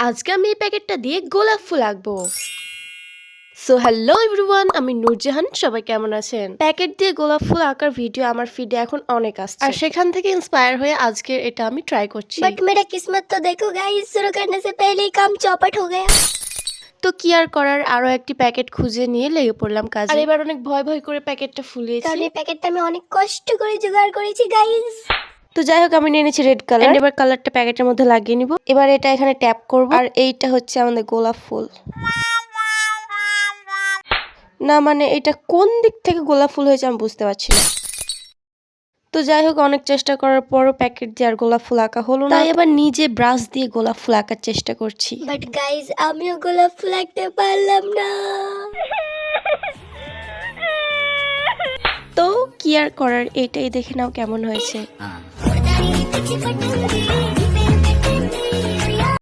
আজকে আমি এই প্যাকেটটা দিয়ে গোলাপ ফুল আঁকবো। সো হ্যালো এভরিওয়ান, আমি নূরজাহান। সবাই কেমন আছেন? প্যাকেট দিয়ে গোলাপ ফুল আঁকার ভিডিও আমার ফিডে এখন অনেক আসছে, আর সেখান থেকে ইন্সপায়ার হয়ে আজকের এটা আমি ট্রাই করছি। बट मेरा किस्मत तो देखो गाइस, शुरू करने से पहले ही काम चौपट हो गया। তো কি আর করার, আরো একটি প্যাকেট খুঁজে নিয়ে লেগে পড়লাম কাজে। আর এবার অনেক ভয় ভয় করে প্যাকেটটা ফুলিয়েছি। কারণ এই প্যাকেটটা আমি অনেক কষ্ট করে জোগাড় করেছি গাইস। তো যাই হোক, আমি নিয়ে নিয়েছি রেড কালার। এবার কালারটা প্যাকেটের মধ্যে লাগিয়ে নিব। এবার এটা এখানে ট্যাপ করব, আর এইটা হচ্ছে আমাদের গোলাপ ফুল। না মানে এটা কোন দিক থেকে গোলাপ ফুল হয়েছে আমি বুঝতে পারছি না। তো যাই হোক, অনেক চেষ্টা করার পরও প্যাকেট দিয়ে আর গোলাপ ফুল আঁকা হলো না। তাই এবার নিজে ব্রাশ দিয়ে গোলাপ ফুল আঁকার চেষ্টা করছি। বাট গাইস, আমিও গোলাপ ফুল আঁকতে পারলাম না। তো কি আর করার, এটাই দেখে নাও কেমন হয়েছে।